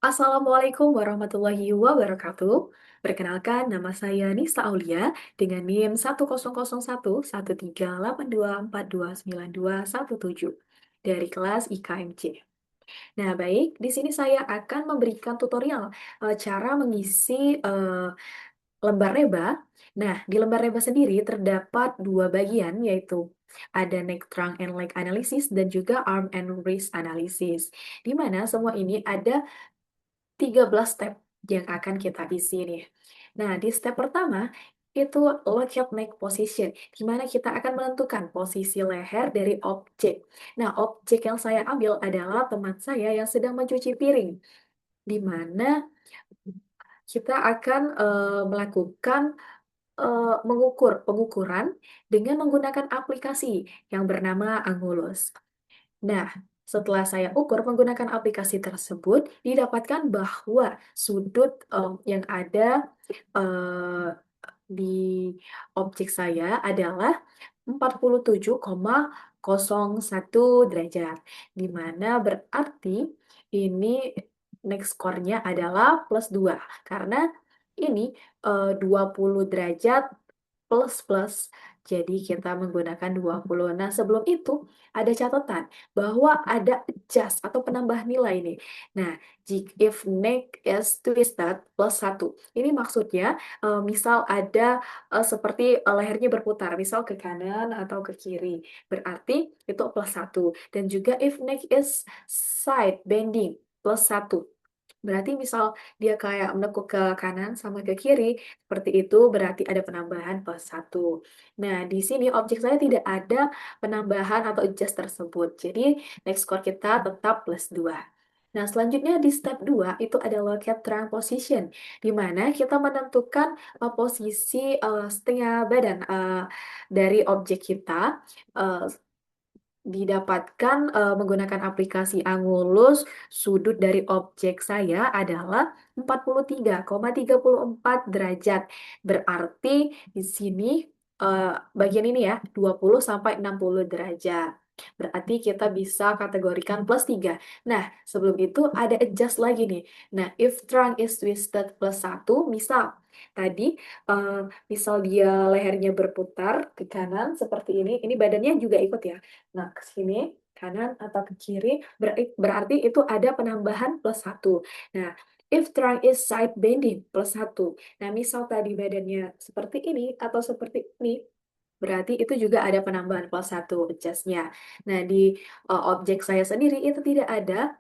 Assalamualaikum warahmatullahi wabarakatuh. Perkenalkan, nama saya Nisa Aulia dengan NIM 100113828292217 dari kelas IKMC. Nah, baik, di sini saya akan memberikan tutorial cara mengisi lembar reba. Nah, di lembar reba sendiri terdapat dua bagian, yaitu ada neck trunk and leg analysis dan juga arm and wrist analysis. Di mana semua ini ada 13 step yang akan kita isi nih. Nah, di step pertama itu locate neck position, di mana kita akan menentukan posisi leher dari objek. Nah, objek yang saya ambil adalah teman saya yang sedang mencuci piring, di mana kita akan melakukan mengukur pengukuran dengan menggunakan aplikasi yang bernama Angulus. Nah, setelah saya ukur menggunakan aplikasi tersebut, didapatkan bahwa sudut yang ada eh, di objek saya adalah 47,01 derajat, di mana berarti ini next score-nya adalah plus 2, karena ini 20 derajat plus plus. Jadi kita menggunakan 20. Nah, sebelum itu ada catatan bahwa ada adjust atau penambah nilai nih. Nah, jika if neck is twisted plus 1. Ini maksudnya misal ada seperti lehernya berputar, misal ke kanan atau ke kiri. Berarti itu plus 1. Dan juga if neck is side bending plus 1. Berarti misal dia kayak menekuk ke kanan sama ke kiri, seperti itu berarti ada penambahan plus 1. Nah, di sini objek saya tidak ada penambahan atau adjust tersebut. Jadi, next score kita tetap plus 2. Nah, selanjutnya di step 2 itu ada locate trunk position, di mana kita menentukan posisi setengah badan dari objek kita. eh, Didapatkan menggunakan aplikasi Angulus, sudut dari objek saya adalah 43,34 derajat. Berarti di sini eh, bagian ini ya 20 sampai 60 derajat. Berarti kita bisa kategorikan plus 3. Nah, sebelum itu ada adjust lagi nih. Nah, if trunk is twisted plus 1, misal tadi eh, misal dia lehernya berputar ke kanan seperti ini badannya juga ikut ya. Nah, ke sini, kanan atau ke kiri, berarti itu ada penambahan plus 1. Nah, if trunk is side bending plus 1. Nah, misal tadi badannya seperti ini atau seperti ini, berarti itu juga ada penambahan plus 1 adjustnya. Nah, di objek saya sendiri itu tidak ada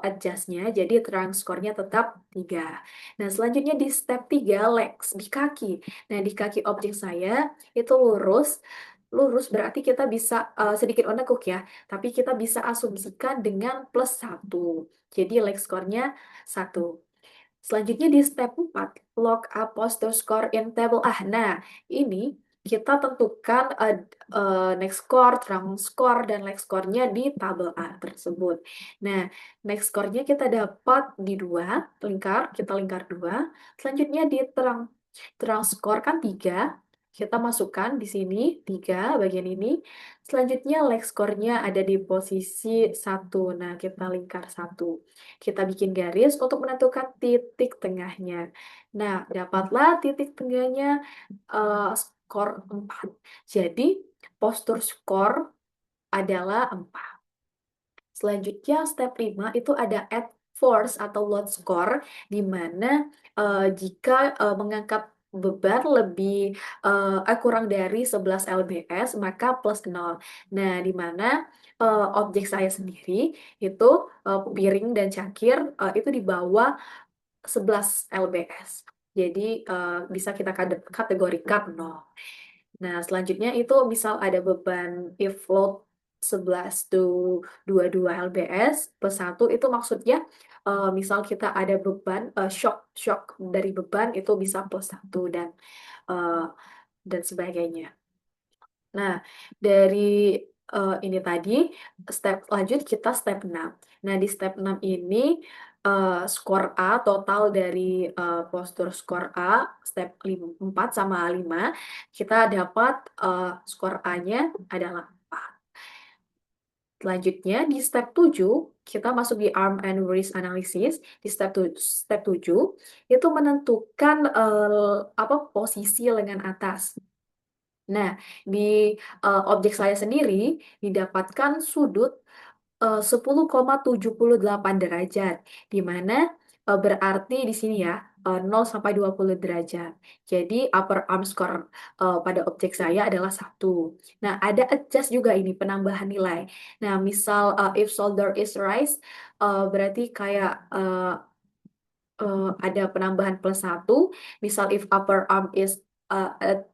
adjustnya, jadi trunk score-nya tetap 3. Nah, selanjutnya di step 3, legs, di kaki. Nah, di kaki objek saya itu lurus. Lurus berarti kita bisa sedikit menekuk ya, tapi kita bisa asumsikan dengan plus 1. Jadi leg score-nya 1. Selanjutnya di step 4, log up posture score in table A. Nah, ini kita tentukan next score, trunk score, dan leg score-nya di tabel A tersebut. Nah, next score-nya kita dapat di 2, kita lingkar 2. Selanjutnya di trunk score kan 3, kita masukkan di sini 3 bagian ini. Selanjutnya leg score-nya ada di posisi 1. Nah, kita lingkar 1. Kita bikin garis untuk menentukan titik tengahnya. Nah, dapatlah titik tengahnya skor 4. Jadi, postur skor adalah 4. Selanjutnya, step 5 itu ada add force atau load score, di mana jika mengangkat beban lebih kurang dari 11 lbs, maka plus 0. Nah, di mana objek saya sendiri itu piring dan cangkir itu di bawah 11 lbs. Jadi bisa kita kategorikan 0. Nah, selanjutnya itu misal ada beban if load 11 to 22 lbs plus 1 itu maksudnya misal kita ada beban shock shock dari beban itu bisa plus 1 eh, dan sebagainya. Nah, dari ini tadi, step lanjut kita step 6. Nah, di step 6 ini, skor A, total dari postur skor A, step 4 sama 5, kita dapat skor A-nya adalah 4. Selanjutnya di step 7 kita masuk di arm and wrist analysis. Di step 7 itu menentukan apa posisi lengan atas. Nah, di objek saya sendiri didapatkan sudut 10,78 derajat, di mana berarti di sini ya 0 sampai 20 derajat. Jadi upper arm score pada objek saya adalah 1. Nah, ada adjust juga ini penambahan nilai. Nah, misal if shoulder is raised berarti kayak ada penambahan +1. Misal if upper arm is at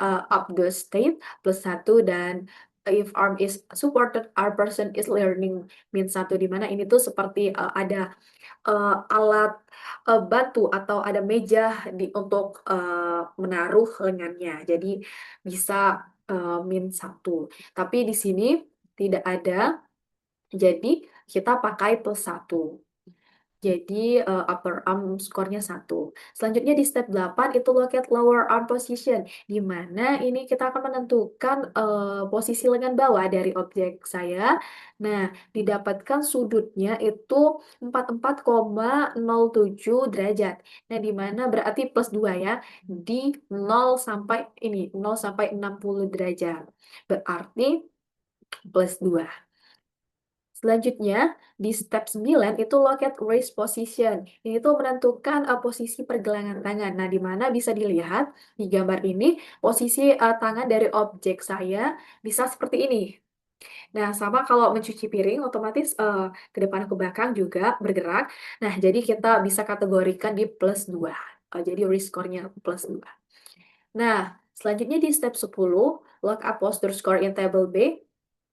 up the state +1, dan if arm is supported our person is learning -1, di mana ini tuh seperti ada alat bantu atau ada meja untuk menaruh lengannya. Jadi bisa -1. Tapi di sini tidak ada, jadi kita pakai +1. Jadi upper arm score-nya 1. Selanjutnya di step 8 itu locate lower arm position, di mana ini kita akan menentukan posisi lengan bawah dari objek saya. Nah, didapatkan sudutnya itu 44,07 derajat. Nah, di mana berarti +2 ya, di 0 sampai ini 0 sampai 60 derajat. Berarti +2. Selanjutnya, di step 9 itu locate wrist position. Ini tuh menentukan posisi pergelangan tangan. Nah, di mana bisa dilihat di gambar ini, posisi tangan dari objek saya bisa seperti ini. Nah, sama kalau mencuci piring, otomatis ke depan ke belakang juga bergerak. Nah, jadi kita bisa kategorikan di +2. Jadi wrist score-nya +2. Nah, selanjutnya di step 10, look up posture score in table B.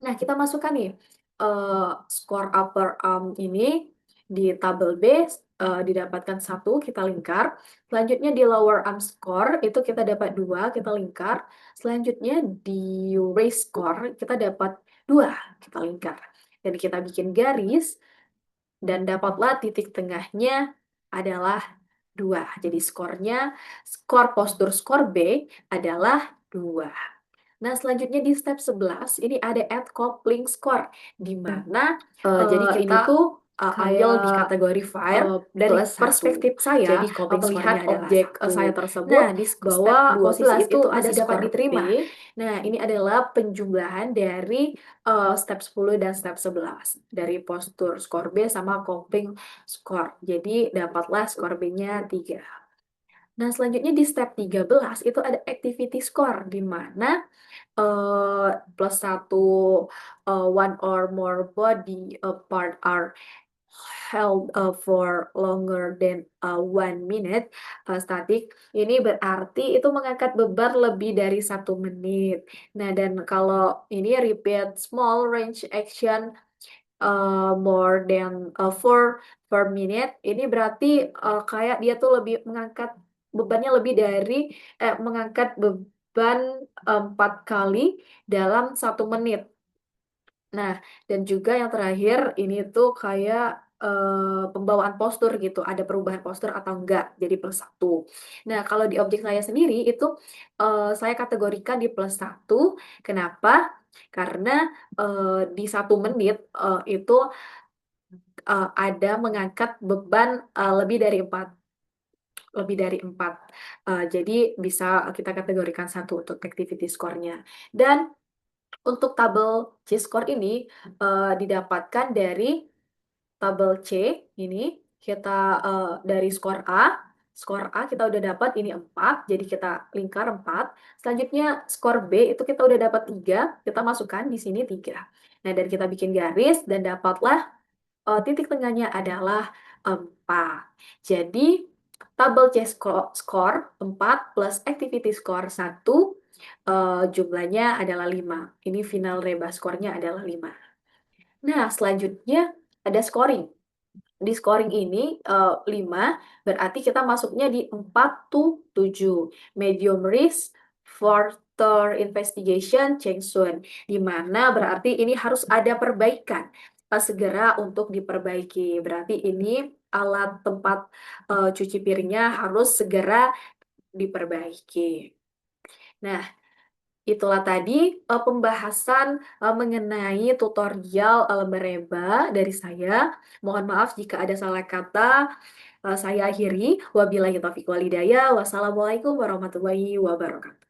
Nah, kita masukkan nih skor upper arm ini di tabel B didapatkan 1, kita lingkar. Selanjutnya di lower arm score itu kita dapat 2, kita lingkar. Selanjutnya di waist score kita dapat 2, kita lingkar. Dan kita bikin garis dan dapatlah titik tengahnya adalah 2. Jadi skor postur skor B adalah 2. Nah, selanjutnya di step 11 ini ada add coupling score, di mana jadi Ini kita tuh ambil di kayak kategori fire dari plus 1. perspektif Jadi saya coping melihat score-nya adalah objek saya 1. tersebut Nah, di step bahwa posisi 12 itu itu ada masih dapat skor P. diterima. Nah, ini adalah penjumlahan dari step 10 dan step 11. Dari postur skor B sama coping score. Jadi dapatlah skor B-nya 3. Nah, selanjutnya di step 13 itu ada activity score, di mana +1 one or more body part are held for longer than 1 minute static. Ini berarti itu mengangkat beban lebih dari 1 menit. Nah, dan kalau ini repeat small range action more than 4 per minute, ini berarti kayak dia tuh lebih mengangkat bebannya lebih dari mengangkat beban 4 kali dalam 1 menit. Nah, dan juga yang terakhir ini tuh kayak pembawaan postur gitu, ada perubahan postur atau enggak, jadi +1. Nah, kalau di objek saya sendiri itu saya kategorikan di +1. Kenapa? Karena di 1 menit itu ada mengangkat beban lebih dari 4. Jadi bisa kita kategorikan 1 untuk activity score-nya. Dan untuk tabel C-score ini didapatkan dari tabel C ini. Kita dari skor A kita udah dapat ini 4, jadi kita lingkar 4. Selanjutnya skor B itu kita udah dapat 3, kita masukkan di sini 3. Nah, dan kita bikin garis dan dapatlah titik tengahnya adalah 4. Jadi tabel C skor 4 plus activity score 1 jumlahnya adalah 5. Ini final reba skornya adalah 5. Nah, selanjutnya ada scoring. Di scoring ini 5, berarti kita masuknya di 4 to 7. Medium risk, further investigation, Cheng Sun. Di mana berarti ini harus ada perbaikan. Segera untuk diperbaiki. Berarti ini alat tempat cuci piringnya harus segera diperbaiki. Nah, Itulah tadi pembahasan mengenai tutorial laba-laba dari saya. Mohon maaf jika ada salah kata. Saya akhiri. Wabillahi taufiq walhidayah. Wassalamualaikum warahmatullahi wabarakatuh.